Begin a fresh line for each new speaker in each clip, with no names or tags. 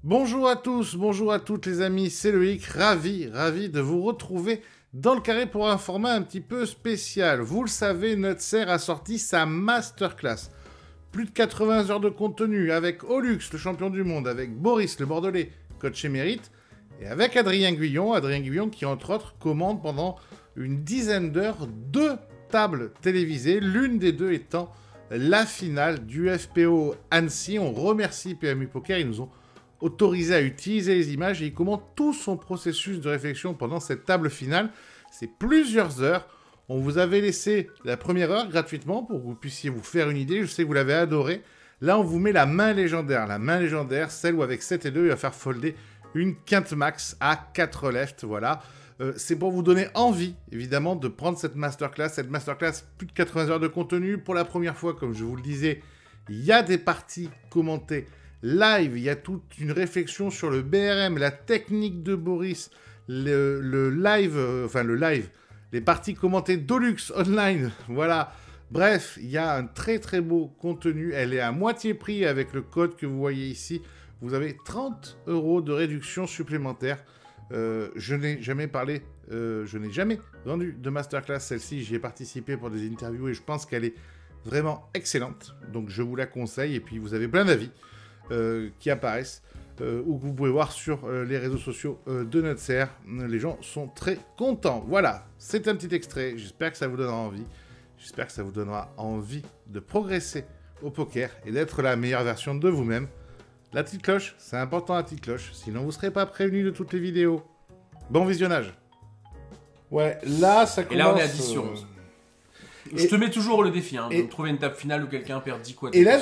Bonjour à tous, bonjour à toutes les amis, c'est Loïc, ravi de vous retrouver dans le carré pour un format un petit peu spécial. Vous le savez, Nutser a sorti sa masterclass. Plus de 80 heures de contenu avec Olux, le champion du monde, avec Boris, le Bordelais, coach émérite, et avec Adrien Guyon qui entre autres commande pendant une dizaine d'heures 2 tables télévisées, l'une des deux étant la finale du FPO Annecy. On remercie PMU Poker, ils nous ont autorisé à utiliser les images et il commente tout son processus de réflexion pendant cette table finale. C'est plusieurs heures. On vous avait laissé la première heure gratuitement pour que vous puissiez vous faire une idée. Je sais que vous l'avez adoré. Là, on vous met la main légendaire. La main légendaire, celle où avec 7 et 2, il va faire folder une quinte max à 4 left. Voilà. C'est pour vous donner envie, évidemment, de prendre cette masterclass. Cette masterclass, plus de 80 heures de contenu. Pour la première fois, comme je vous le disais, il y a des parties commentées live, il y a toute une réflexion sur le BRM, la technique de Boris, le live, les parties commentées d'Olux online, voilà. Bref, il y a un très très beau contenu, elle est à moitié prix avec le code que vous voyez ici. Vous avez 30 € de réduction supplémentaire. Je n'ai jamais vendu de masterclass, celle-ci, j'y ai participé pour des interviews et je pense qu'elle est vraiment excellente. Donc je vous la conseille et puis vous avez plein d'avis qui apparaissent ou que vous pouvez voir sur les réseaux sociaux de Nutser. Les gens sont très contents. Voilà, c'est un petit extrait. J'espère que ça vous donnera envie. J'espère que ça vous donnera envie de progresser au poker et d'être la meilleure version de vous-même. La petite cloche, c'est important la petite cloche. Sinon, vous ne serez pas prévenu de toutes les vidéos. Bon visionnage. Ouais, là, ça commence...
Et là, on est à 10 sur 11. Je te mets toujours le défi, de trouver une table finale où quelqu'un perd 10 quoi.
Et là,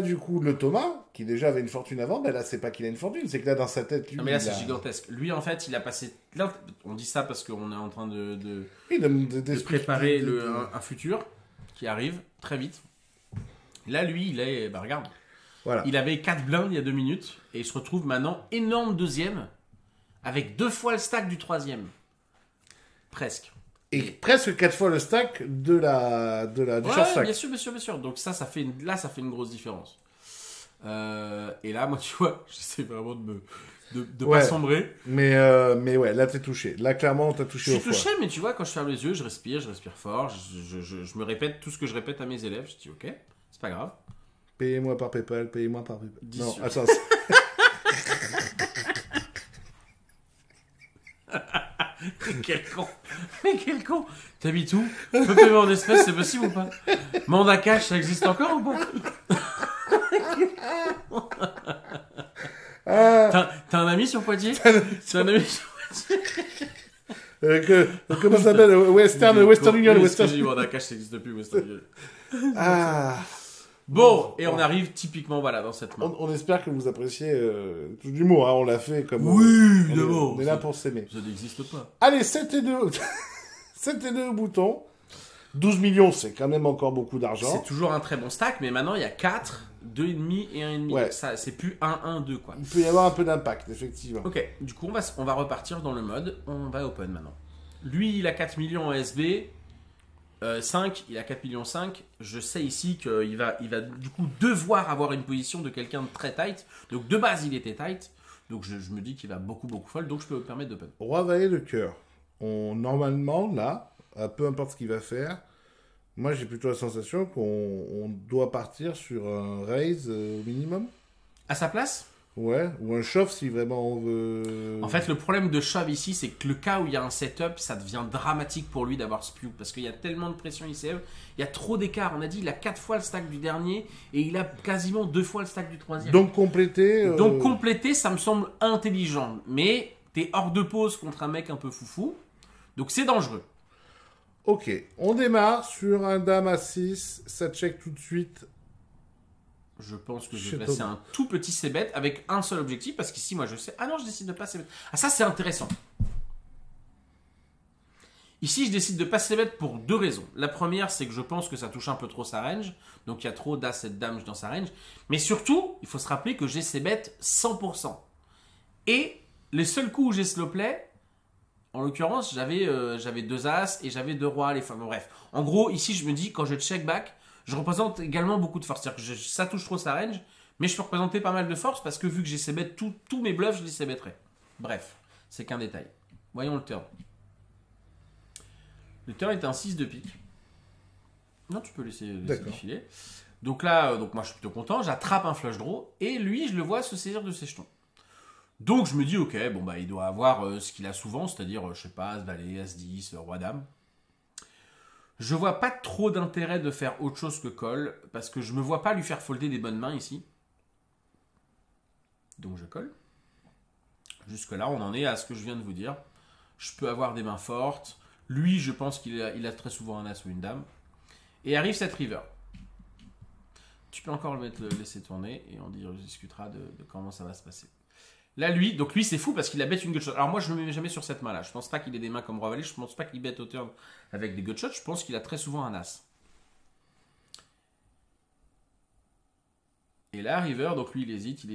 du coup, le Thomas, qui déjà avait une fortune avant, ben là, c'est pas qu'il a une fortune, c'est que là, dans sa tête, lui...
Non, mais là, c'est gigantesque. Lui, en fait, il a passé... Là, on dit ça parce qu'on est en train de préparer un futur qui arrive très vite. Là, lui, il est... Bah, regarde. Voilà. Il avait 4 blindes il y a 2 minutes, et il se retrouve maintenant énorme deuxième, avec 2 fois le stack du troisième. Presque.
Et presque 4 fois le stack du short stack.
Bien sûr. Donc ça fait une grosse différence. Et là, moi, tu vois, j'essaie vraiment de pas sombrer.
Mais ouais, là, t'es touché. Là, clairement, t'as touché au foie.
Je suis touché, mais tu vois, quand je ferme les yeux, je respire fort. Je me répète tout ce que je répète à mes élèves. Je dis, ok, c'est pas grave.
Payez-moi par PayPal. Non, attends.
Mais quel con. T'habites où? Tu peux payer en espèces, c'est possible ou pas? Mandat cash, ça existe encore ou pas? T'as un ami sur Poitiers? T'as un ami sur Poitiers?
Comment ça s'appelle? Western Union.
Mandat cash, ça existe plus, Western Union. Bon, et on arrive typiquement dans cette main.
On espère que vous appréciez tout l'humour, on l'a fait comme...
Oui, évidemment.
On est là pour s'aimer.
Ça n'existe pas.
Allez, 7 et 2. 7 et 2 boutons. 12 millions, c'est quand même encore beaucoup d'argent.
C'est toujours un très bon stack, mais maintenant il y a 4, 2,5 et 1,5. Ouais. Ça, c'est plus 1, 1, 2 quoi.
Il peut y avoir un peu d'impact, effectivement.
Ok, du coup on va repartir dans le mode, on va open maintenant. Lui, il a 4 millions en SB. 5, il a 4 millions 5. Je sais ici qu'il va du coup devoir avoir une position de quelqu'un de très tight. Donc de base, il était tight. Donc je me dis qu'il va beaucoup fold. Donc je peux me permettre d'open.
Roi valet de cœur. Normalement, là, peu importe ce qu'il va faire, moi j'ai plutôt la sensation qu'on doit partir sur un raise au minimum.
À sa place ?
Ouais, ou un shove si vraiment on veut...
En fait, le problème de shove ici, c'est que le cas où il y a un setup, ça devient dramatique pour lui d'avoir spew. Parce qu'il y a tellement de pression ICM, il y a trop d'écart. On a dit, il a 4 fois le stack du dernier et il a quasiment 2 fois le stack du troisième.
Donc compléter...
ça me semble intelligent. Mais t'es hors de pause contre un mec un peu foufou. Donc c'est dangereux.
Ok, on démarre sur un dame à 6. Ça check tout de suite.
Je pense que je vais placer un tout petit c-bet avec un seul objectif parce qu'ici, moi, je sais... Ah non, je décide de pas c-bet. Ah, ça, c'est intéressant. Ici, je décide de pas c-bet pour 2 raisons. La première, c'est que je pense que ça touche un peu trop sa range. Donc, il y a trop d'as et de dames dans sa range. Mais surtout, il faut se rappeler que j'ai c-bet 100%. Et les seuls coups où j'ai slow play, en l'occurrence, j'avais 2 as et j'avais 2 rois. Bref. En gros, ici, je me dis, quand je check back, je représente également beaucoup de force. C'est-à-dire que ça touche trop sa range, Mais je peux représenter pas mal de force parce que vu que j'ai ces bêtes, tous mes bluffs, je les sais bêterai. Bref, c'est qu'un détail. Voyons le turn. Le turn est un 6 de pique. Non, tu peux laisser défiler. Donc là, moi je suis plutôt content. J'attrape un flush draw et lui, je le vois se saisir de ses jetons. Donc je me dis, ok, bon bah il doit avoir ce qu'il a souvent, c'est-à-dire, je sais pas, As-Valet, As-10, Roi-Dame. Je vois pas trop d'intérêt de faire autre chose que call parce que je me vois pas lui faire folder des bonnes mains ici. Donc je colle. Jusque-là, on en est à ce que je viens de vous dire. Je peux avoir des mains fortes. Lui, je pense qu'il a très souvent un as ou une dame. Et arrive cette river. Tu peux encore le laisser tourner et on discutera de comment ça va se passer. Là, lui, c'est fou parce qu'il a bet une gutshot. Alors moi, je ne me mets jamais sur cette main-là. Je pense pas qu'il ait des mains comme Roi Valet. Je pense pas qu'il bet au turn avec des gutshots. Je pense qu'il a très souvent un as. Et là, river, donc lui, il hésite.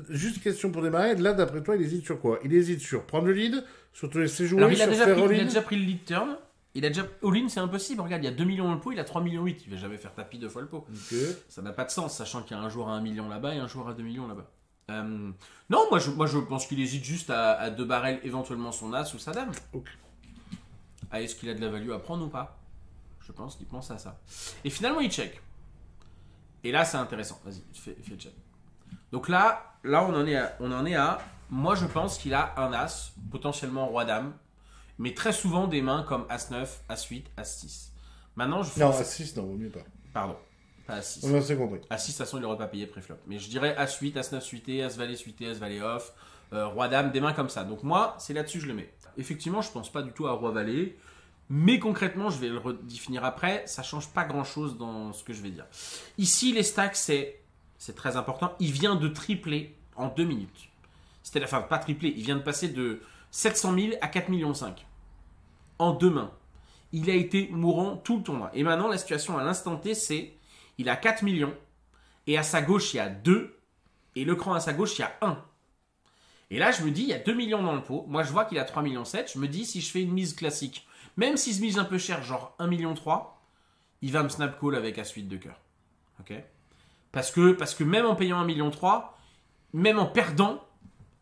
Juste question pour démarrer. Là, d'après toi, il hésite sur quoi? Il hésite sur prendre le lead, sur te laisser jouer,
alors, il a
sur
déjà pris le lead turn. Il a déjà all-in, c'est impossible. Regarde, il y a 2 millions dans le pot, il a 3 millions 8. Il va jamais faire tapis 2 fois le pot.
Okay.
Ça n'a pas de sens, sachant qu'il y a un joueur à 1 million là-bas et un joueur à 2 millions là-bas. Non, moi je pense qu'il hésite juste à 2 barrels, éventuellement son as ou sa dame.
Okay.
Est-ce qu'il a de la value à prendre ou pas? Je pense qu'il pense à ça. Et finalement, il check. Et là, c'est intéressant. Vas-y, fais check. Donc là, on en est à. Moi, je pense qu'il a un as, potentiellement roi-dame, mais très souvent des mains comme As-9, As-8, As-6. Maintenant,
non, As-6, non, vaut mieux pas.
Pardon, pas As-6.
On a assez compris.
As-6, de toute façon, il n'aurait pas payé préflop. Mais je dirais As-8, As-9 suité, As-Valet suité, As-Valet off, Roi-Dame, des mains comme ça. Donc moi, c'est là-dessus que je le mets. Effectivement, je pense pas du tout à Roi-Valet. Mais concrètement, je vais le redéfinir après. Ça change pas grand-chose dans ce que je vais dire. Ici, les stacks, c'est très important. Il vient de tripler en 2 minutes. Enfin, pas tripler. Il vient de passer de 700 000 à 4,5 millions. En 2 mains. Il a été mourant tout le tournoi. Et maintenant, la situation à l'instant T, c'est il a 4 millions. Et à sa gauche, il y a 2. Et le cran à sa gauche, il y a 1. Et là, je me dis, il y a 2 millions dans le pot. Moi, je vois qu'il a 3,7 millions. Je me dis, si je fais une mise classique, même s'il se mise un peu cher, genre 1,3 million, il va me snap call avec As-8 de cœur. Ok? Parce que même en payant 1,3 million, même en perdant,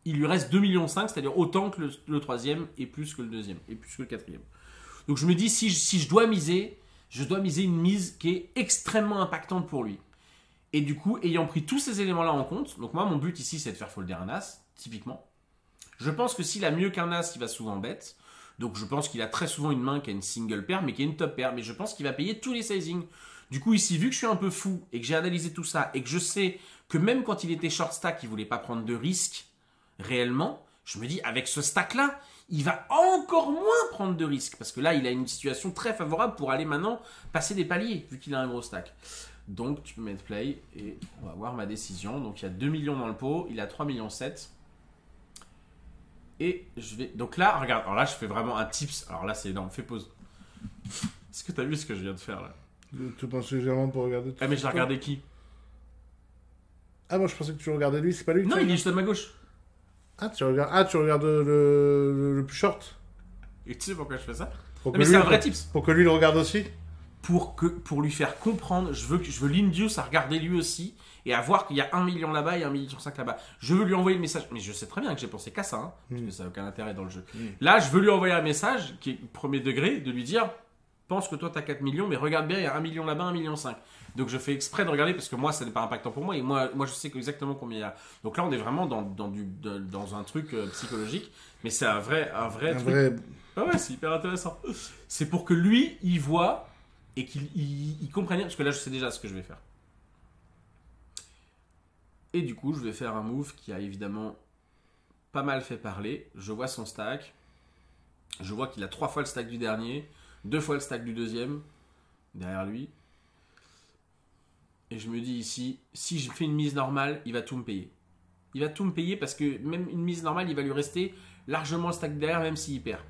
il lui reste 2,5 millions, c'est-à-dire autant que le troisième et plus que le deuxième et plus que le quatrième. Donc je me dis, si je dois miser, je dois miser une mise qui est extrêmement impactante pour lui. Et du coup, ayant pris tous ces éléments-là en compte, donc moi, mon but ici, c'est de faire folder un as, typiquement. Je pense que s'il a mieux qu'un as, il va souvent bet. Donc je pense qu'il a très souvent une main qui a une single pair, mais qui a une top pair. Mais je pense qu'il va payer tous les sizings. Du coup, ici, vu que je suis un peu fou et que j'ai analysé tout ça et que je sais que même quand il était short stack, il ne voulait pas prendre de risques réellement, je me dis, avec ce stack-là, il va encore moins prendre de risques. Parce que là, il a une situation très favorable pour aller maintenant passer des paliers, vu qu'il a un gros stack. Donc, tu peux mettre play et on va voir ma décision. Donc, il y a 2 millions dans le pot, il a 3,7 millions. Et je vais... Donc là, regarde, alors là, je fais vraiment un tips. Alors là, c'est énorme, fais pause. Est-ce que tu as vu ce que je viens de faire là?
Tu penses légèrement pour regarder tout.
Ah, mais je l'ai regardé qui?
Ah, moi je pensais que tu regardais lui, c'est pas lui.
Non, il est juste à ma gauche.
Ah, tu regardes le plus short.
Et tu sais pourquoi je fais ça?
Mais
c'est un vrai tips.
Pour que lui le regarde aussi.
Pour lui faire comprendre, je veux l'induce à regarder lui aussi et à voir qu'il y a 1 million là-bas et 1,5 million là-bas. Je veux lui envoyer le message, mais je sais très bien que j'ai pensé qu'à ça, hein, parce que ça n'a aucun intérêt dans le jeu. Là, je veux lui envoyer un message qui est premier degré, de lui dire, pense que toi tu as 4 millions, mais regarde bien, il y a 1 million là-bas, 1,5 million. Donc je fais exprès de regarder parce que moi ça n'est pas impactant pour moi et moi je sais exactement combien il y a. Donc là on est vraiment dans un truc psychologique, mais c'est un vrai truc. Ah ouais, c'est hyper intéressant. C'est pour que lui il voit et qu'il comprenne, parce que là je sais déjà ce que je vais faire. Et du coup je vais faire un move qui a évidemment pas mal fait parler. Je vois son stack, je vois qu'il a 3 fois le stack du dernier, 2 fois le stack du deuxième derrière lui. Et je me dis ici, si je fais une mise normale, il va tout me payer. Il va tout me payer parce que même une mise normale, il va lui rester largement le stack derrière, même s'il perd.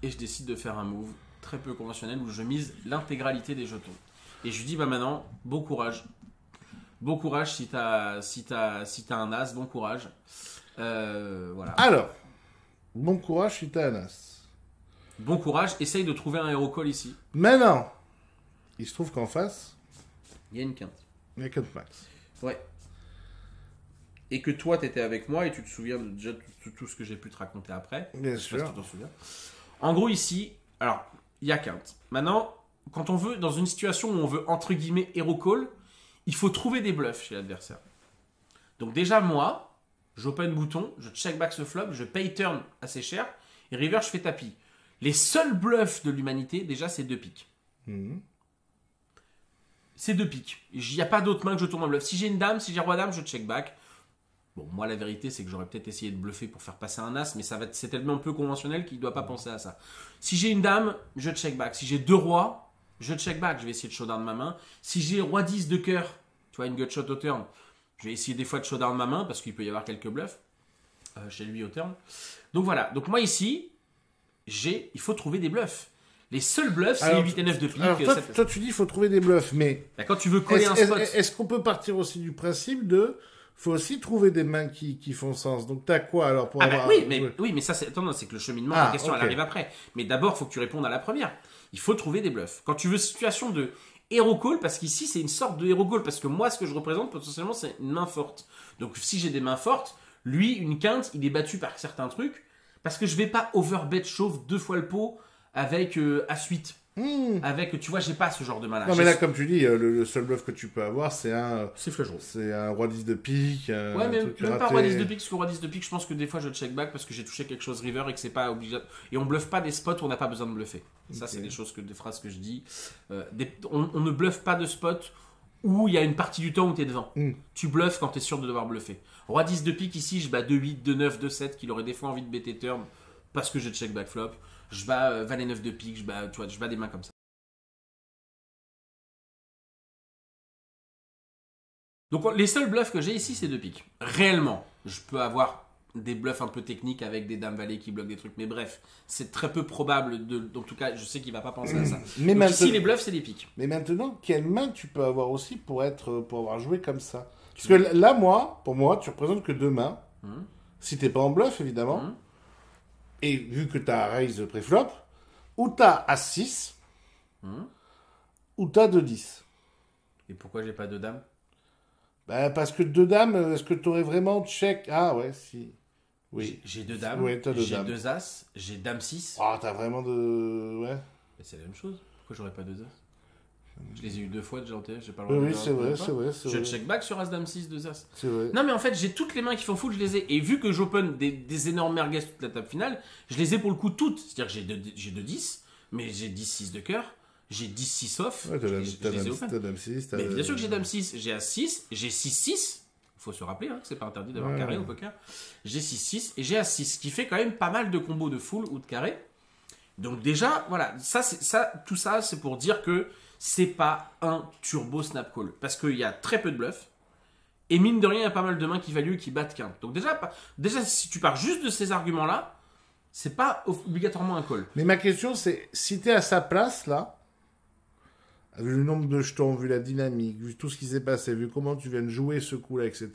Et je décide de faire un move très peu conventionnel où je mise l'intégralité des jetons. Et je lui dis, bah maintenant, bon courage. Bon courage si t'as un as, bon courage. Voilà.
Alors, bon courage si t'as un as.
Bon courage, essaye de trouver un hero call ici.
Mais non. Il se trouve qu'en face...
Il y a une quinte.
Il y a quinte max.
Ouais. Et que toi, t'étais avec moi et tu te souviens de déjà tout ce que j'ai pu te raconter après.
Bien sûr.
Si tu t'en souviens. En gros, ici, alors, il y a quinte. Maintenant, quand on veut, dans une situation où on veut, entre guillemets, hero call, il faut trouver des bluffs chez l'adversaire. Donc déjà, moi, j'open bouton, je check back ce flop, je pay turn assez cher, et river, je fais tapis. Les seuls bluffs de l'humanité, déjà, c'est 2 piques. C'est 2 piques. Il n'y a pas d'autre main que je tourne en bluff. Si j'ai une dame, si j'ai roi dame, je check back. Bon, moi, la vérité, c'est que j'aurais peut-être essayé de bluffer pour faire passer un as, mais c'est tellement peu conventionnel qu'il ne doit pas penser à ça. Si j'ai une dame, je check back. Si j'ai 2 rois, je check back. Je vais essayer de showdown ma main. Si j'ai roi 10 de cœur, tu vois, une gutshot au turn, je vais essayer des fois de showdown ma main parce qu'il peut y avoir quelques bluffs chez lui au turn. Donc voilà. Donc moi, ici, il faut trouver des bluffs. Les seuls bluffs, c'est les 8 et 9 de pique.
Alors toi, tu dis qu'il faut trouver des bluffs, mais...
Là, quand tu veux coller un spot...
Est-ce qu'on peut partir aussi du principe de... faut aussi trouver des mains qui font sens. Donc t'as quoi alors pour avoir...
Oui, mais ça, c'est que le cheminement, la question, elle arrive après. Mais d'abord, il faut que tu répondes à la première. Il faut trouver des bluffs. Quand tu veux situation de hero call, parce qu'ici, c'est une sorte de hero call, parce que moi, ce que je représente, potentiellement, c'est une main forte. Donc si j'ai des mains fortes, lui, une quinte, il est battu par certains trucs, parce que je vais pas overbet chauve 2 fois le pot avec As-8. Avec, tu vois, j'ai pas ce genre de main-là.
Non, mais là, comme tu dis, le seul bluff que tu peux avoir, c'est un...
C'est flush draw.
C'est un roi 10 de pique.
Ouais, mais même pas roi 10 de pique, parce que roi 10 de pique, je pense que des fois je check back parce que j'ai touché quelque chose river et que c'est pas obligatoire. Et on bluffe pas des spots où on n'a pas besoin de bluffer. Ça, c'est des phrases que je dis. On ne bluffe pas de spots où il y a une partie du temps où tu es devant. Tu bluffes quand tu es sûr de devoir bluffer. Roi 10 de pique, ici, je bats 2-8, 2-9, 2-7, qu'il aurait des fois envie de bêter turn parce que je check back flop. Je bats valet 9 de pique, je bats des mains comme ça. Donc les seuls bluffs que j'ai ici, c'est 2 piques. Réellement, je peux avoir des bluffs un peu techniques avec des dames valets qui bloquent des trucs. Mais bref, c'est très peu probable. En tout cas, je sais qu'il ne va pas penser à ça.
Mais
donc ici, les bluffs, c'est des piques.
Mais maintenant, quelle main tu peux avoir aussi pour avoir joué comme ça? Parce que là, pour moi, tu représentes que 2 mains. Si tu n'es pas en bluff, évidemment. Et vu que tu as raise pré-flop, ou tu as As-6, ou tu as 2-10.
Et pourquoi j'ai pas de dames?
Bah, parce que 2 dames, est-ce que tu aurais vraiment check? Ah ouais, si. Oui.
J'ai 2 dames,
ouais,
j'ai 2 as, j'ai dame 6.
Ah, t'as vraiment de... Ouais.
Mais c'est la même chose. Pourquoi j'aurais pas 2 as? Je les ai eu 2 fois déjà en TF, j'ai pas le droit de...
Oui, c'est vrai.
Je check back sur as dame 6, 2 as.
C'est vrai.
Non mais en fait, j'ai toutes les mains qui font full, je les ai. Et vu que j'open des énormes merguez toute la table finale, je les ai pour le coup toutes. C'est-à-dire que j'ai 2 10, mais j'ai 10 6 de cœur. J'ai 10-6 off.
Ouais, t'as dame 6.
Mais bien sûr que j'ai dame 6. J'ai As-6. J'ai 6-6. Il faut se rappeler que c'est pas interdit d'avoir carré au poker. J'ai 6-6 et j'ai As-6. Ce qui fait quand même pas mal de combos de full ou de carré. Donc déjà, voilà. Tout ça, c'est pour dire que c'est pas un turbo snap call. Parce qu'il y a très peu de bluffs. Et mine de rien, il y a pas mal de mains qui value et qui battent quinte. Donc déjà, si tu pars juste de ces arguments-là, c'est pas obligatoirement un call.
Mais ma question, c'est si t'es à sa place, là, vu le nombre de jetons, vu la dynamique, vu tout ce qui s'est passé, vu comment tu viens de jouer ce coup-là, etc.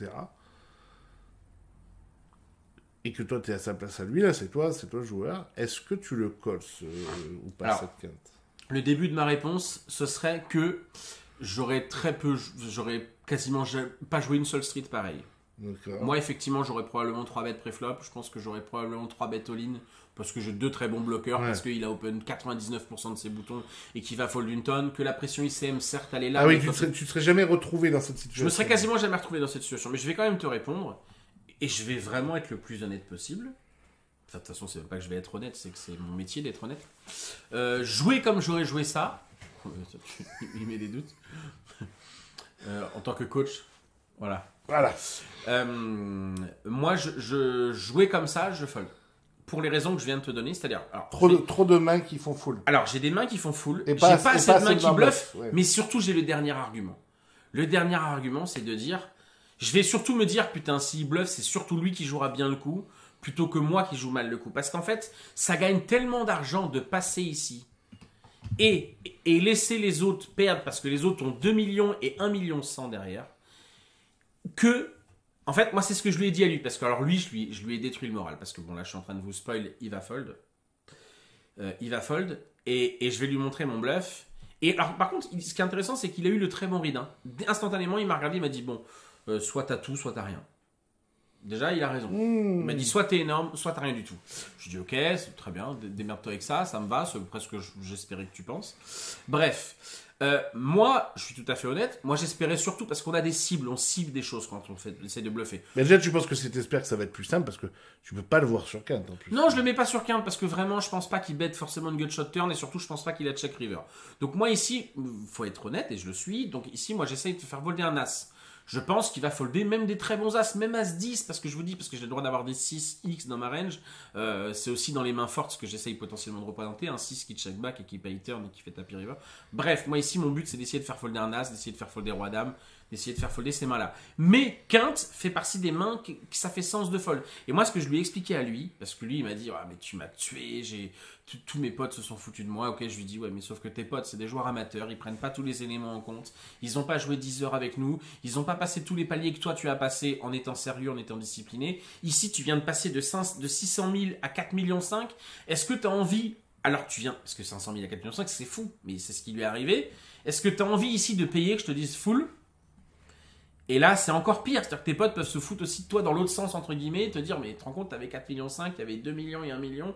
Et que toi, tu es à sa place à lui, là, c'est toi le joueur. Est-ce que tu le colles ou pas, cette quinte?
Le début de ma réponse, ce serait que j'aurais quasiment pas joué une seule street pareille. Moi, effectivement, j'aurais probablement 3 bêtes pré-flop. Je pense que j'aurais probablement 3 bêtes all-in parce que j'ai 2 très bons bloqueurs, parce qu'il a open 99% de ses boutons et qu'il va fold une tonne, que la pression ICM, certes, elle est là.
Ah oui, tu te serais jamais retrouvé dans cette situation.
Je me serais quasiment jamais retrouvé dans cette situation, mais je vais quand même te répondre et je vais vraiment être le plus honnête possible. Enfin, de toute façon, c'est même pas que je vais être honnête, c'est que c'est mon métier d'être honnête. Jouer comme j'aurais joué ça, il met des doutes. En tant que coach, voilà. Moi, je jouais comme ça, je fold. Pour les raisons que je viens de te donner, c'est-à-dire...
Trop de mains qui font full.
Alors, j'ai des mains qui font full, j'ai pas assez de mains qui bluffent, mais surtout, j'ai le dernier argument. Le dernier argument, c'est de dire... Je vais surtout me dire, putain, s'il bluffe, c'est surtout lui qui jouera bien le coup, plutôt que moi qui joue mal le coup. Parce qu'en fait, ça gagne tellement d'argent de passer ici et laisser les autres perdre, parce que les autres ont 2 millions et 1 million 100 derrière, que... En fait, moi, c'est ce que je lui ai dit à lui. Parce que, alors, lui, je lui ai détruit le moral. Parce que, bon, là, je suis en train de vous spoil, il va fold. il va fold et je vais lui montrer mon bluff. Et alors, par contre, ce qui est intéressant, c'est qu'il a eu le très bon read. Hein. Instantanément, il m'a regardé, il m'a dit bon, soit t'as tout, soit t'as rien. Déjà, il a raison. Il m'a dit soit t'es énorme, soit t'as rien du tout. Je dis ok, c'est très bien, démerde-toi avec ça, ça me va, c'est presque ce que j'espérais que tu penses. Bref, moi, je suis tout à fait honnête, moi j'espérais surtout, parce qu'on a des cibles, on cible des choses quand on essaie de bluffer.
Mais déjà, tu penses que t'espères que ça va être plus simple, parce que tu peux pas le voir sur quinte en plus.
Non, je le mets pas sur quinte, parce que vraiment, je pense pas qu'il bête forcément une gutshot turn, et surtout, je pense pas qu'il a check river. Donc moi ici, faut être honnête, et je le suis, donc ici, moi j'essaye de faire folder un as. Je pense qu'il va folder même des très bons as, même as 10, parce que je vous dis, parce que j'ai le droit d'avoir des 6x dans ma range. C'est aussi dans les mains fortes ce que j'essaye potentiellement de représenter, un 6 qui check back et qui paye turn et qui fait tapis river. Bref, moi ici, mon but c'est d'essayer de faire folder un as, d'essayer de faire folder roi dame, d'essayer de faire folder ces mains-là. Mais quinte fait partie des mains que ça fait sens de fold. Et moi, ce que je lui ai expliqué à lui, parce que lui, il m'a dit, ah, mais tu m'as tué, tous mes potes se sont foutus de moi. Ok, je lui dis, ouais, mais sauf que tes potes, c'est des joueurs amateurs, ils prennent pas tous les éléments en compte. Ils n'ont pas joué 10 heures avec nous, ils n'ont pas passé tous les paliers que toi tu as passé en étant sérieux, en étant discipliné. Ici, tu viens de passer de 600 000 à 4,5 millions. Est-ce que tu as envie, alors tu viens, parce que 500 000 à 4,5 millions, c'est fou, mais c'est ce qui lui est arrivé. Est-ce que tu as envie ici de payer, que je te dise full? Et là, c'est encore pire. C'est-à-dire que tes potes peuvent se foutre aussi de toi dans l'autre sens, entre guillemets, et te dire, mais tu te rends compte, t'avais 4,5 millions, il y avait 2 millions et 1 million.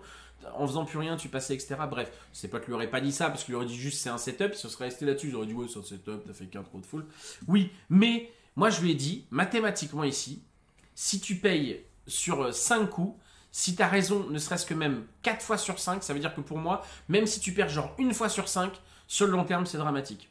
En faisant plus rien, tu passais, etc. Bref, ses potes lui auraient pas dit ça, parce qu'il aurait dit juste c'est un setup, il se serait resté là-dessus. Ils auraient dit, ouais, c'est un setup, t'as fait qu'un trop de full. Oui, mais moi, je lui ai dit, mathématiquement ici, si tu payes sur 5 coups, si t'as raison, ne serait-ce que même 4 fois sur 5, ça veut dire que pour moi, même si tu perds genre une fois sur 5, sur le long terme, c'est dramatique.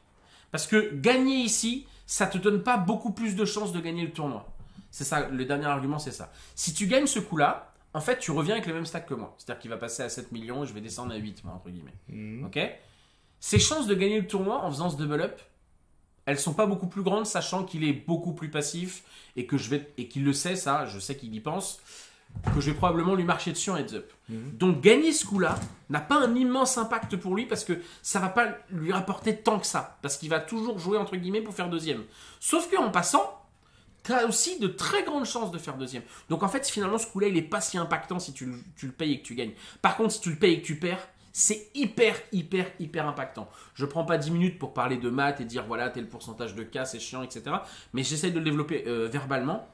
Parce que gagner ici, ça te donne pas beaucoup plus de chances de gagner le tournoi. C'est ça, le dernier argument, c'est ça. Si tu gagnes ce coup-là, en fait, tu reviens avec le même stack que moi. C'est-à-dire qu'il va passer à 7 millions et je vais descendre à 8, moi, entre guillemets. Ok ? Ces chances de gagner le tournoi en faisant ce double up, elles sont pas beaucoup plus grandes, sachant qu'il est beaucoup plus passif et qu'il le sait, ça, je sais qu'il y pense, que je vais probablement lui marcher dessus en heads up. Donc gagner ce coup-là n'a pas un immense impact pour lui parce que ça va pas lui rapporter tant que ça, parce qu'il va toujours jouer entre guillemets pour faire deuxième. Sauf qu'en passant, tu as aussi de très grandes chances de faire deuxième. Donc en fait, finalement, ce coup-là, il est pas si impactant si tu le payes et que tu gagnes. Par contre, si tu le payes et que tu perds, c'est hyper impactant. Je prends pas 10 minutes pour parler de maths et dire voilà, tel pourcentage de cas, c'est chiant, etc. Mais j'essaie de le développer verbalement.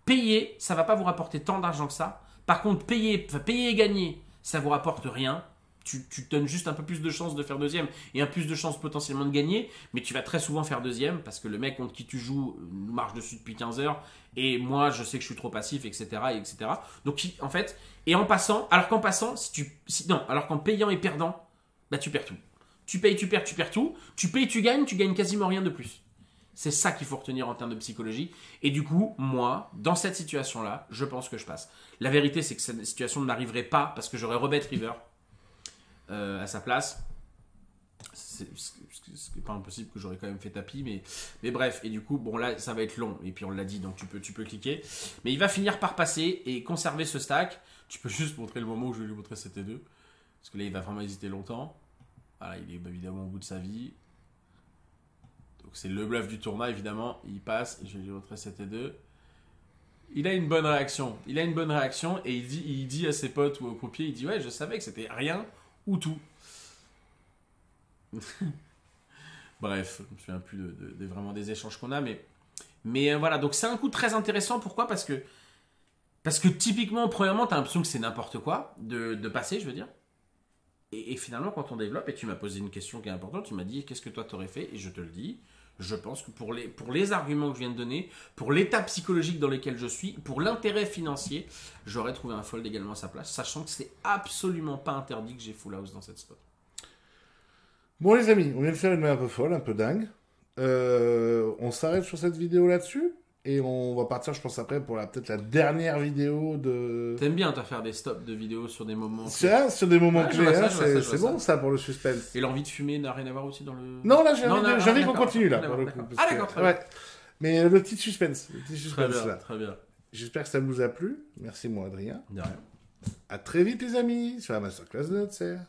Payer, ça va pas vous rapporter tant d'argent que ça. Par contre, payer et gagner, ça vous rapporte rien. Tu te donnes juste un peu plus de chances de faire deuxième et un plus de chances potentiellement de gagner, mais tu vas très souvent faire deuxième parce que le mec contre qui tu joues nous marche dessus depuis 15 heures et moi je sais que je suis trop passif, etc. Donc en fait, et en passant, alors qu'en passant, alors qu'en payant et perdant, bah tu perds tout. Tu payes, tu perds tout. Tu payes, tu gagnes quasiment rien de plus. C'est ça qu'il faut retenir en termes de psychologie. Et du coup, moi, dans cette situation-là, je pense que je passe. La vérité, c'est que cette situation ne m'arriverait pas parce que j'aurais rebet river à sa place. C'est pas impossible que j'aurais quand même fait tapis, mais bref. Et du coup, bon là, ça va être long. Et puis on l'a dit, donc tu peux cliquer. Mais il va finir par passer et conserver ce stack. Tu peux juste montrer le moment où je vais lui montrer CT2. Parce que là, il va vraiment hésiter longtemps. Voilà, il est évidemment au bout de sa vie. Donc c'est le bluff du tournoi, évidemment. Il passe, et je vais lui montrer CT2. Il a une bonne réaction. Et il dit à ses potes ou au croupier, il dit ouais, je savais que c'était rien ou tout. Bref, je me souviens plus de vraiment des échanges qu'on a, mais voilà, donc c'est un coup très intéressant. Pourquoi ? Parce que typiquement, premièrement, tu as l'impression que c'est n'importe quoi de passer, je veux dire. Et finalement, quand on développe, et tu m'as posé une question qui est importante, tu m'as dit qu'est-ce que toi t'aurais fait, et je te le dis. Je pense que pour les arguments que je viens de donner, pour l'état psychologique dans lequel je suis, pour l'intérêt financier, j'aurais trouvé un fold également à sa place, sachant que c'est absolument pas interdit que j'ai full house dans cette spot.
Bon les amis, on vient de faire une main un peu folle, un peu dingue. On s'arrête sur cette vidéo là-dessus et on va partir, je pense, après pour peut-être la dernière vidéo de...
T'aimes bien faire des stops de vidéos sur des moments clés.
C'est sur des moments clés, c'est bon ça pour le suspense.
Et l'envie de fumer n'a rien à voir aussi dans le...
Non, là j'ai envie qu'on continue là. Pour le coup,
d'accord, très bien.
Mais le petit suspense
très bien,
là.
Très bien.
J'espère que ça vous a plu. Merci moi Adrien.
De rien.
À très vite les amis sur la masterclass de notre serre.